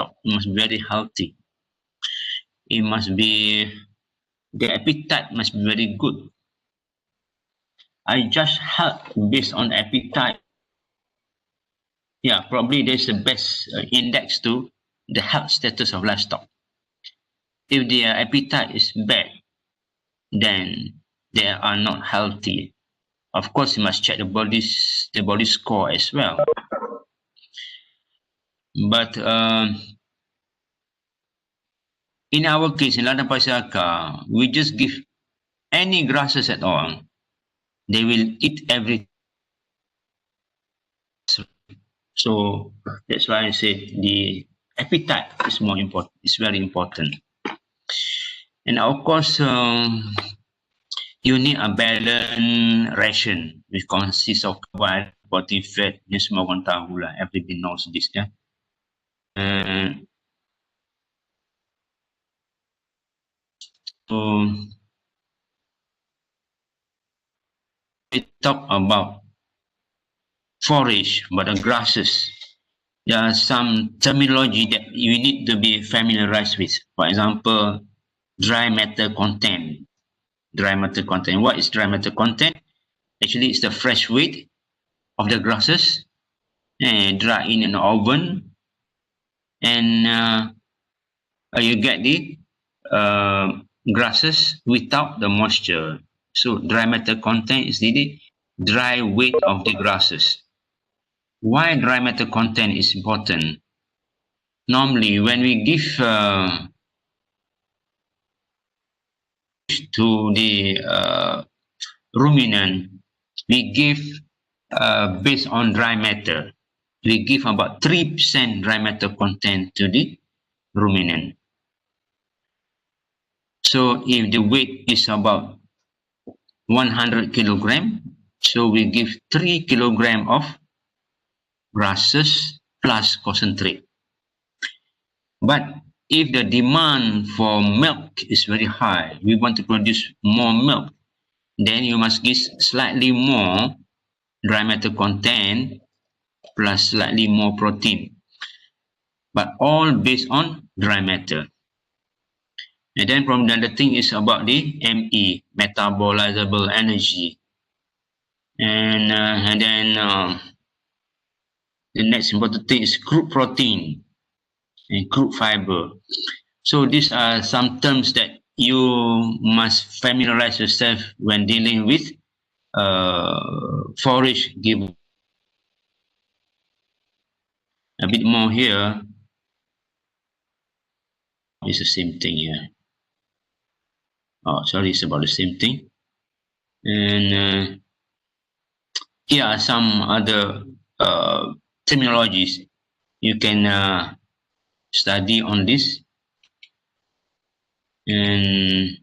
livestock. It must be very healthy. It must be, the appetite must be very good. I just health based on appetite. Yeah, probably there's the best index to the health status of livestock. If their appetite is bad, then they are not healthy. Of course, you must check the body score as well. But in our case, in Ladang Pasaka, we just give any grasses at all. They will eat everything. So that's why I say the appetite is more important. It's very important. And of course, you need a balanced ration which consists of carbohydrate, protein, fat. Ni semua orang tahu lah. Everybody knows this. Yeah? So we talk about forage, but the grasses. There are some terminology that you need to be familiarized with. For example, dry matter content. Dry matter content. What is dry matter content? Actually, it's the fresh weight of the grasses and dry in an oven, and you get the grasses without the moisture. So dry matter content is the dry weight of the grasses. Why dry matter content is important? Normally, when we give to the ruminant, we give based on dry matter. We give about 3% dry matter content to the ruminant. So if the weight is about 100 kilogram, so we give 3 kilogram of grasses plus concentrate. But if the demand for milk is very high, we want to produce more milk, then you must give slightly more dry matter content plus slightly more protein, but all based on dry matter. And then from the other thing is about the ME, metabolizable energy. And then the next important thing is crude protein and crude fiber. So these are some terms that you must familiarize yourself when dealing with forage. Give a bit more here. It's the same thing here. Oh, sorry, it's about the same thing. And here are some other terminologies you can study on this. And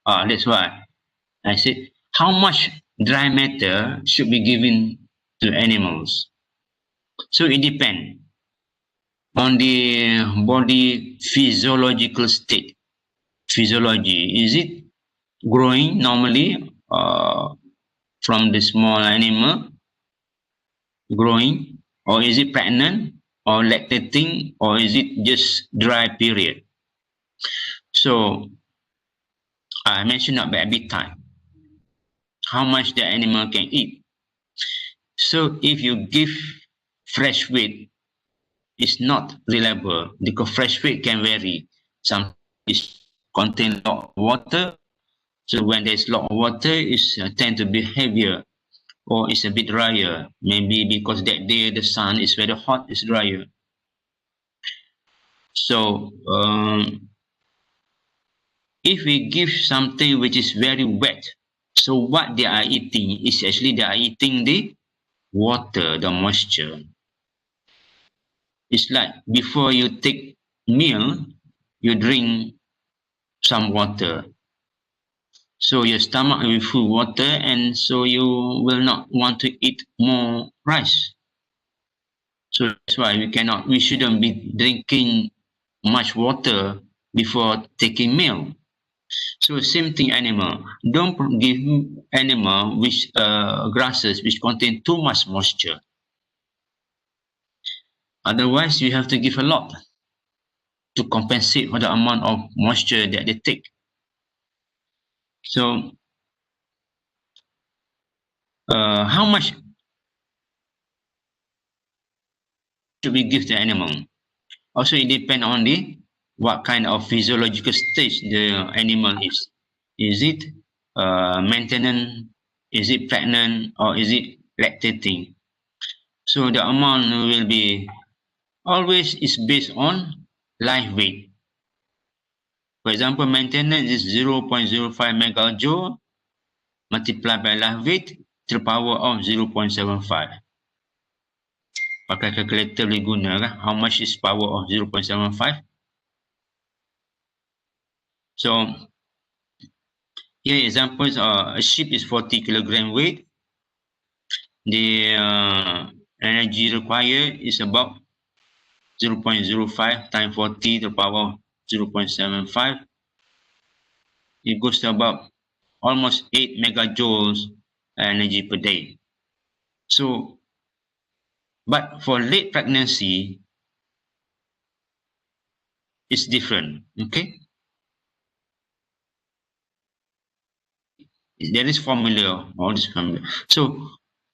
that's why I said how much dry matter should be given to animals. So it depends on the body physiological state. Physiology, is it growing normally from the small animal growing, or is it pregnant or lactating, or is it just dry period? So I mentioned about appetite, how much the animal can eat. So if you give fresh weight, it's not reliable because fresh weight can vary. Some is contain a lot of water, so when there's a lot of water, it's tend to be heavier, or it's a bit drier. Maybe because that day the sun is very hot, it's drier. So if we give something which is very wet, so what they are eating is actually they are eating the water, the moisture. It's like before you take meal, you drink some water. So your stomach will be full of water, and so you will not want to eat more rice. So that's why we shouldn't be drinking much water before taking meal. So same thing animal. Don't give animal which grasses which contain too much moisture. Otherwise, you have to give a lot to compensate for the amount of moisture that they take. So, how much should we give the animal? Also, it depends on the what kind of physiological stage the animal is. Is it maintenance? Is it pregnant? Or is it lactating? So the amount will be always is based on live weight. For example, maintenance is 0.05 megajoule multiplied by live weight to the power of 0.75. Pakai calculator boleh guna kan? How much is power of 0.75? So here examples are a sheep is 40 kilogram weight. The energy required is about 0.05 times 40 to the power of 0.75. It goes to about almost 8 megajoules energy per day. So, but for late pregnancy, it's different. Okay, there is formula, all this formula. So,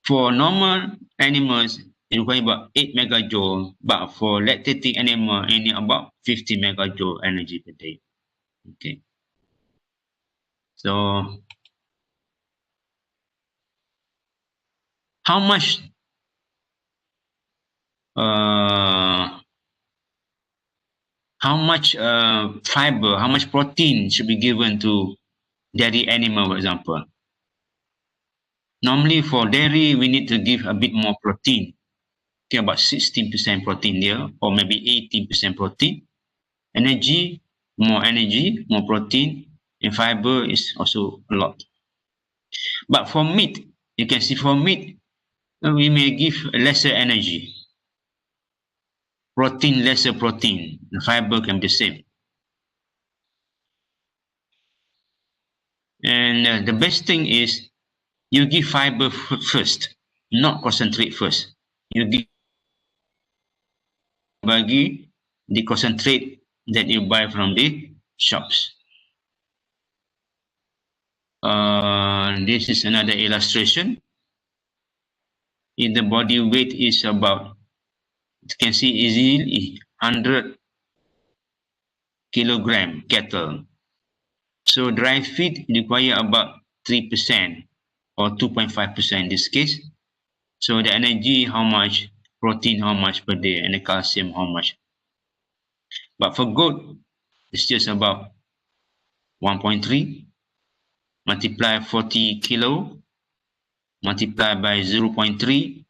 for normal animals, it requires about 8 megajoule, but for lactating animal, it need about 50 megajoule energy per day. Okay, so how much uh, fiber, how much protein should be given to dairy animal, for example? Normally for dairy, we need to give a bit more protein. Okay, about 16% protein there, or maybe 18% protein. Energy, more protein, and fiber is also a lot. But for meat, you can see for meat, we may give lesser energy. Protein, lesser protein. The fiber can be the same. And the best thing is you give fiber first, not concentrate first. You give bagi the concentrate that you buy from the shops. This is another illustration. If the body weight is about, you can see easily 100 kilogram cattle. So dry feed require about 3% or 2.5% in this case. So the energy, how much, protein, how much per day, and the calcium, how much. But for goat, it's just about 1.3 multiply 40 kilo multiply by 0.3%,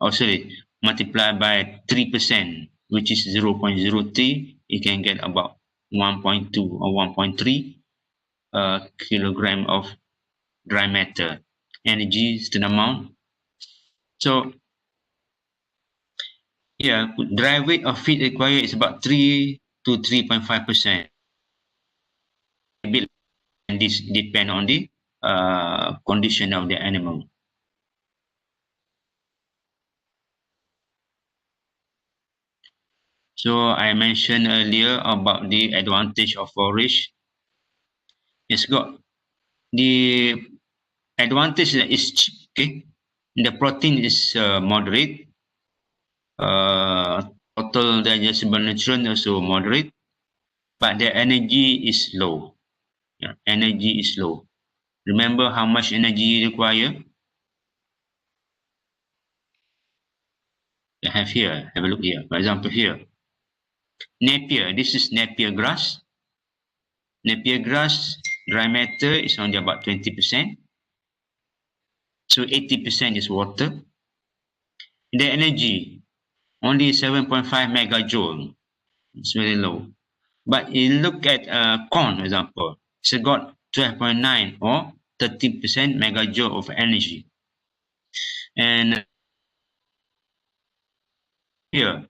oh sorry, multiply by 3%, which is 0.03, you can get about 1.2 or 1.3 kilogram of dry matter. Energy is the amount. So yeah, dry weight of feed required is about 3 to 3.5%. And this depend on the condition of the animal. So I mentioned earlier about the advantage of forage. It's got the advantage that is cheap. Okay, the protein is moderate. Total digestible nutrient also moderate, but the energy is low. Yeah, energy is low. Remember how much energy you require? I have here. Have a look here. For example, here, Napier. This is Napier grass. Napier grass dry matter is only about 20%. So 80% is water. The energy, only 7.5 megajoule. It's very low. But you look at corn, for example, it's got 12.9 or 13% megajoule of energy. And here,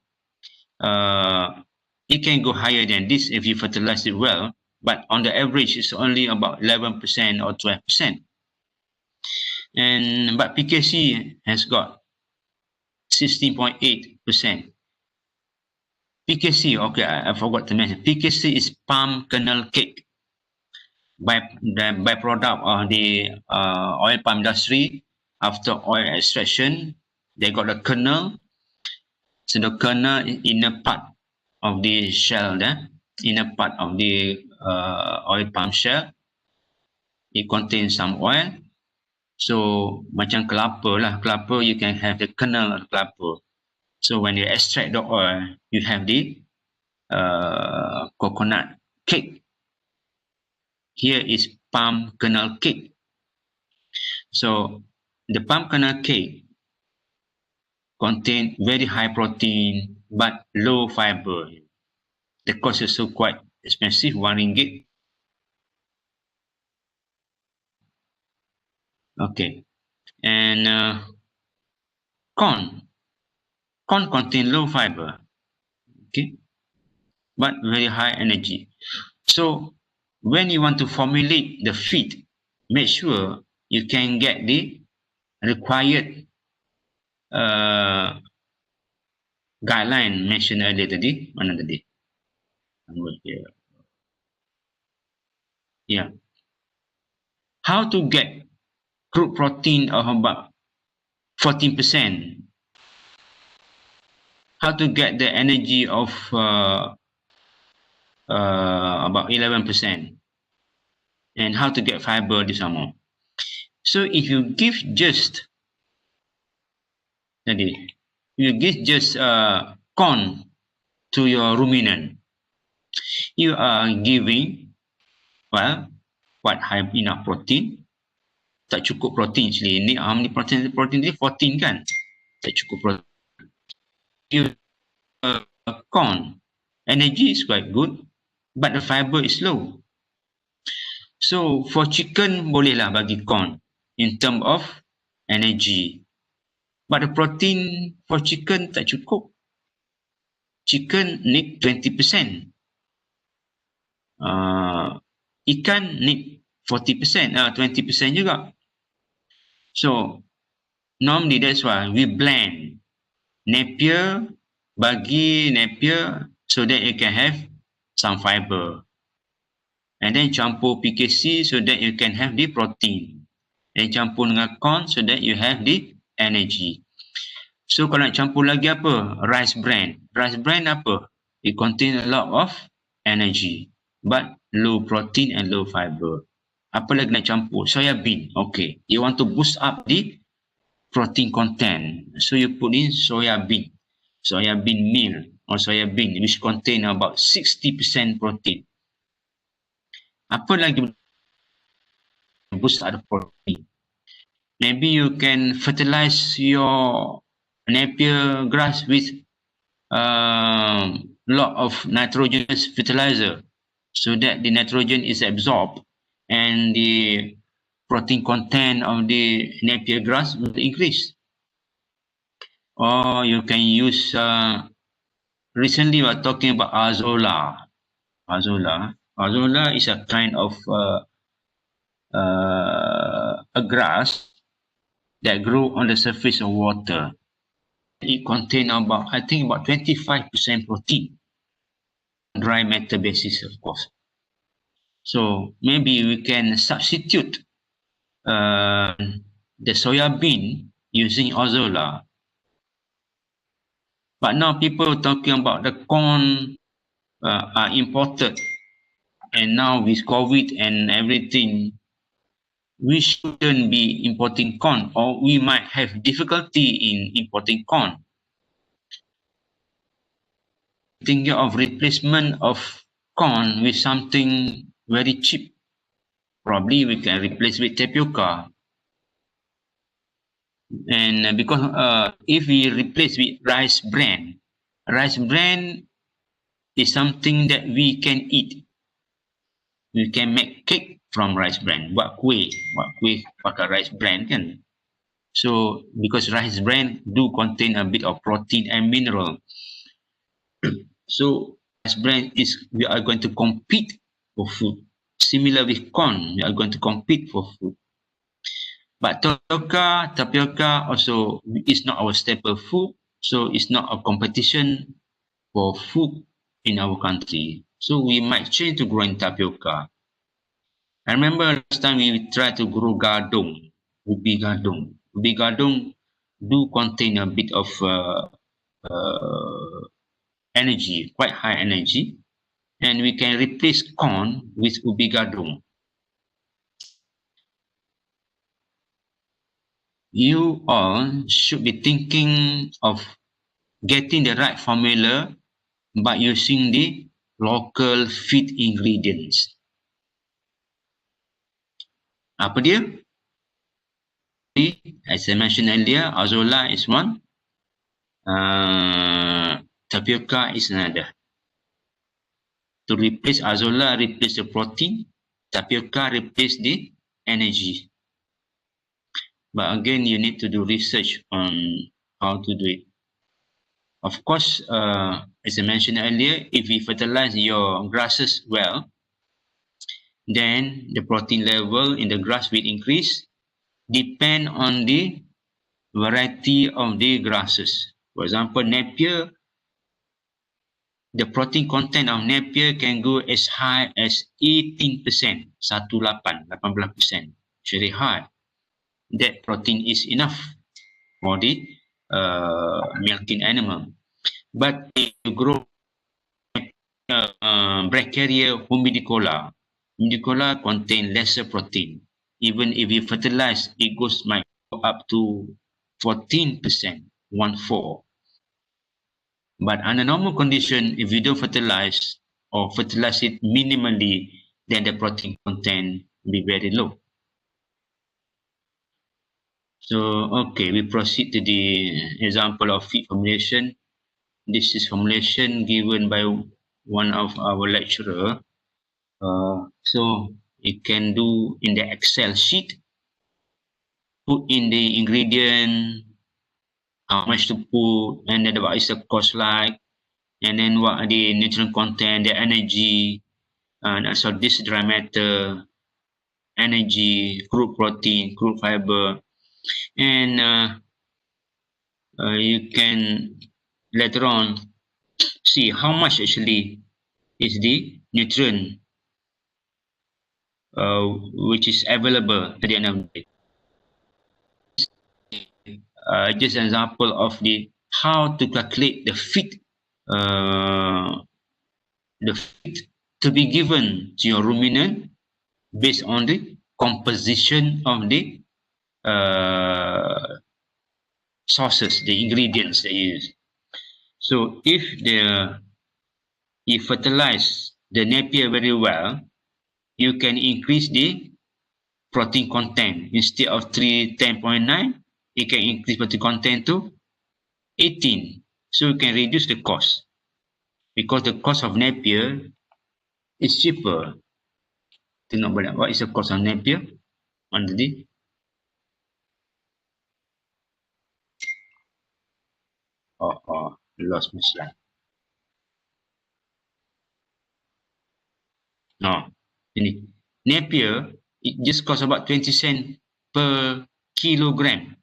it can go higher than this if you fertilize it well, but on the average, it's only about 11% or 12%. But PKC has got 16.8%. PKC, okay, I forgot to mention. PKC is palm kernel cake, the byproduct of the oil palm industry. After oil extraction, they got the kernel. So the kernel is inner part of the shell there, inner part of the oil palm shell. It contains some oil. So macam kelapa lah. Kelapa, you can have the kernel of kelapa. So when you extract the oil, you have the coconut cake. Here is palm kernel cake. So the palm kernel cake contain very high protein but low fiber. The cost is so quite expensive, RM1. Okay, and corn contain low fiber, okay, but very high energy. So when you want to formulate the feed, make sure you can get the required guideline mentioned earlier tadi. Mana tadi? Yeah. How to get crude protein of about 14%? How to get the energy of about 11%? And how to get fiber this amount? So if you give just corn to your ruminant, you are giving, well, quite high enough protein. Tak cukup protein actually. Ni how many protein dia 14 kan? Tak cukup protein. Give corn, energy is quite good, but the fiber is low. So for chicken bolehlah bagi corn in term of energy, but the protein for chicken tak cukup. Chicken need 20%. Ikan need 40%, 20% juga. So normally that's why we blend Napier, bagi Napier so that you can have some fiber. And then campur PKC so that you can have the protein. And campur dengan corn so that you have the energy. So kalau nak campur lagi apa? Rice bran. Rice bran apa? It contains a lot of energy but low protein and low fiber. Apa lagi nak campur? Soya bean. Okay. You want to boost up the protein content. So you put in soya bean meal or soya bean which contain about 60% protein. Apa lagi boost up the protein? Maybe you can fertilize your Napier grass with lot of nitrogenous fertilizer so that the nitrogen is absorbed and the protein content of the Napier grass will increase. Or you can use, recently we are talking about azolla. Azolla is a kind of a grass that grow on the surface of water. It contains about, I think, about 25% protein. Dry matter basis, of course. So maybe we can substitute the soya bean using azolla. But now people are talking about the corn are imported, and now with COVID and everything, we shouldn't be importing corn, or we might have difficulty in importing corn. Thinking of replacement of corn with something very cheap. Probably we can replace with tapioca. And because if we replace with rice bran is something that we can eat. We can make cake from rice bran. Buat kuih pakai rice bran kan. So because rice bran do contain a bit of protein and mineral. So rice bran is, we are going to compete for food. Similar with corn, we are going to compete for food. But tapioca also is not our staple food. So it's not a competition for food in our country. So we might change to growing tapioca. I remember last time we tried to grow gadung, ubi gadung. Ubi gadung do contain a bit of uh, energy, quite high energy, and we can replace corn with ubi gadung. You all should be thinking of getting the right formula by using the local feed ingredients. Apa dia? As I mentioned earlier, azolla is one, tapioca is another. To replace azolla, replace the protein, tapioca replace the energy. But again, you need to do research on how to do it. Of course, as I mentioned earlier, if you fertilize your grasses well, then the protein level in the grass will increase, depend on the variety of the grasses. For example, Napier, the protein content of Napier can go as high as 18%, 18%. It's very high. That protein is enough for the milking animal. But if you grow Bracharia humidicola contain lesser protein. Even if you fertilize, it might go up to 14%, 1/4. But under normal condition, if you don't fertilize or fertilize it minimally, then the protein content will be very low. So, okay, we proceed to the example of feed formulation. This is formulation given by one of our lecturer. So you can do in the Excel sheet, put in the ingredient, how much to put, and then what is the cost like, and then what are the nutrient content, the energy, and also this dry matter, energy, crude protein, crude fiber, and you can later on see how much actually is the nutrient which is available at the end of the day. Just an example of the how to calculate uh, the feed to be given to your ruminant based on the composition of the sources, the ingredients they use. So if you fertilize the Napier very well, you can increase the protein content. Instead of 10.9, you can increase protein content to 18. So you can reduce the cost because the cost of Napier is cheaper. Tengok balik, what is the cost of Napier? On the lost my slide. No, ini Napier, it just costs about 20 cents per kilogram.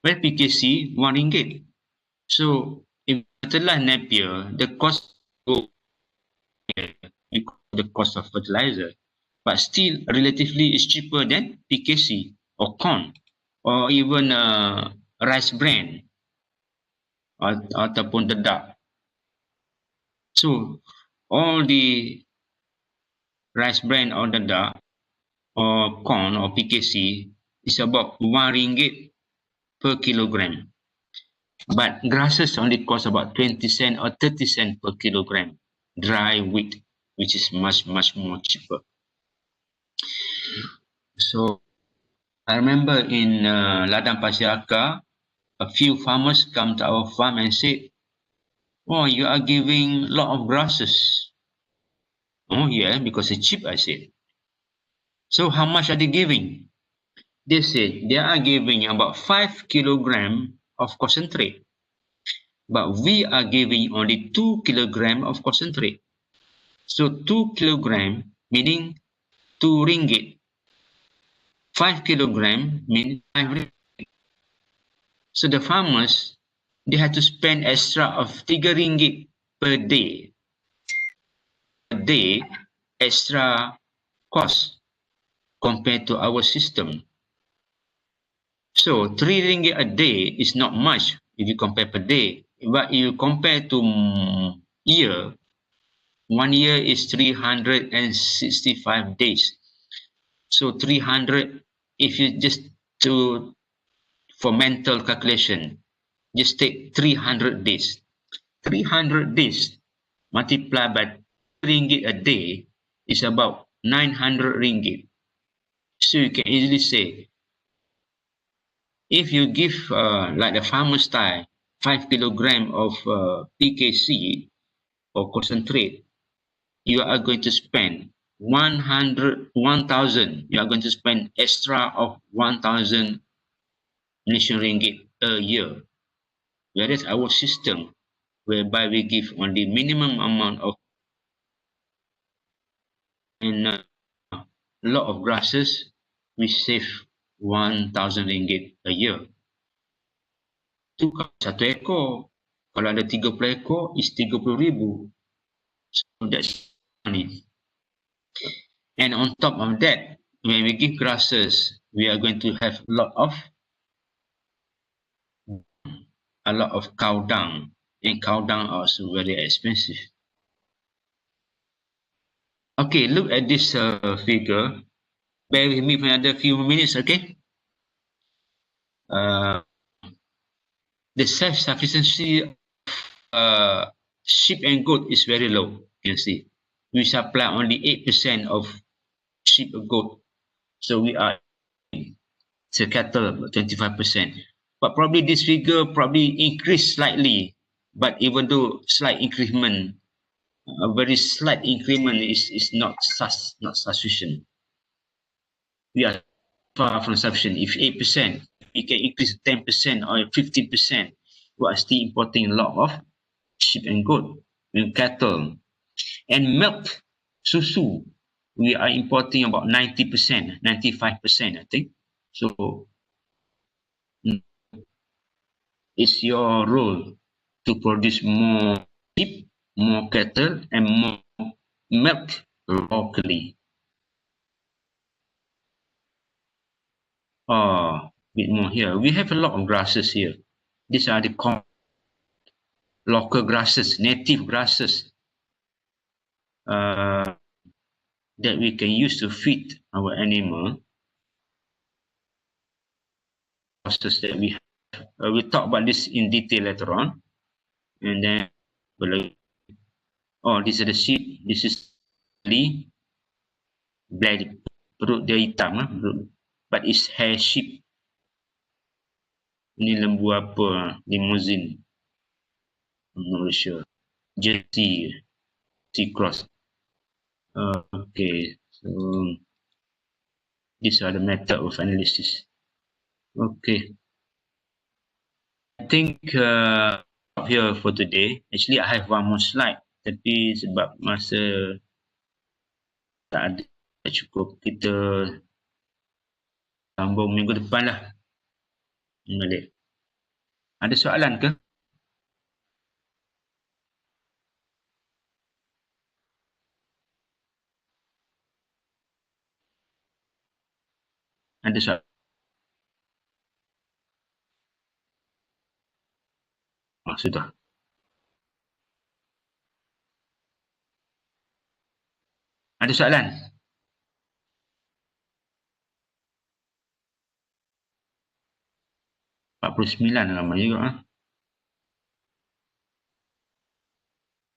Well, PKC, RM1. So if fertilize Napier, the cost go because of the cost of fertilizer, but still relatively is cheaper than PKC or corn or even rice bran ataupun dedak. So all the rice bran or dedak or corn or PKC is about RM1 per kilogram. But grasses only cost about 20 cents or 30 cents per kilogram. Dry wheat, which is much, much more cheaper. So I remember in Ladang Pasiraka, a few farmers come to our farm and said, "Oh, you are giving a lot of grasses." "Oh, yeah, because it's cheap," I said. "So how much are they giving?" They said they are giving about 5 kilograms of concentrate. But we are giving only 2 kilograms of concentrate. So 2 kilograms meaning 2 ringgit. 5 kilograms means 5 ringgit. So the farmers they have to spend extra of 3 ringgit per day. A day extra cost compared to our system. So 3 ringgit a day is not much if you compare per day. But if you compare to year, 1 year is 365 days. So 300, if you just to for mental calculation, just take 300 days. 300 days multiplied by ringgit a day is about 900 ringgit. So you can easily say, if you give like the farmer style 5 kilogram of PKC or concentrate, you are going to spend 1,000. You are going to spend extra of 1,000 Malaysian ringgit a year. Whereas our system, whereby we give only minimum amount of and a lot of grasses, we save 1,000 ringgit a year. Itu kalau 1 ekor. Kalau ada 30 ekor, is 30,000. So that's money. And on top of that, when we give grasses, we are going to have a lot of cow dung, and cow dung are also very expensive. Okay, look at this figure. Bear with me for another few minutes, okay? The self-sufficiency sheep and goat is very low. You can see we supply only 8% of sheep and goat, so we are cattle 25%. But probably this figure probably increase slightly. But even though slight increment, a very slight increment is not sufficient. We are far from sufficient. If 8%, we can increase 10% or 15%. We are still importing a lot of sheep and goat and cattle. And milk, susu, we are importing about 90%, 95%, I think. So it's your role to produce more sheep, more cattle, and more milk locally. A bit more here. We have a lot of grasses here. These are the local grasses, native grasses that we can use to feed our animal. Grasses that we have. We'll talk about this in detail later on. And then, oh, this is the sheep. This is the black. Perut dia hitam lah. But it's hair sheep. Ini lembu apa? Limousine. I'm not sure. Jersey cross. Okay, so these are the method of analysis. Okay, I think here for today. Actually, I have one more slide, tapi sebab masa tak ada, tak cukup, kita sambung minggu depan lah. Balik. Ada soalan ke? Ada soalan? Oh, sudah. Ada soalan? $49 lama juga.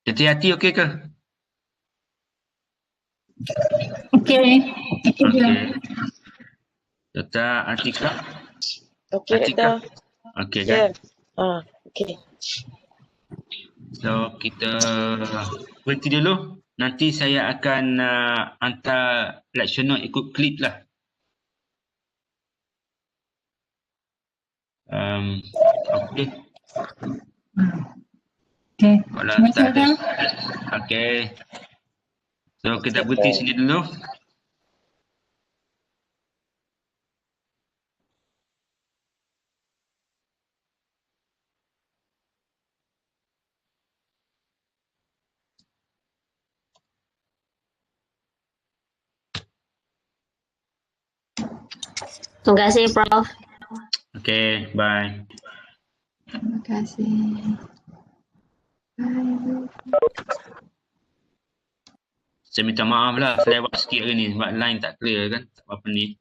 Hati-hati, okey ke? Okey. Okey. Dr. Atika? Okey, Doktor. Okey Ya. kan? Okey. So, kita berhenti dulu. Nanti saya akan hantar lecture note ikut klip lah. Okey. Okey. Kalau Terima tak ada. kasih. Okey. So, kita berhenti sini dulu. Terima kasih, Prof. Okay, bye. Terima kasih. Bye. Saya minta maaf lah selewat sikit hari ni sebab line tak clear kan. Tak apa ni.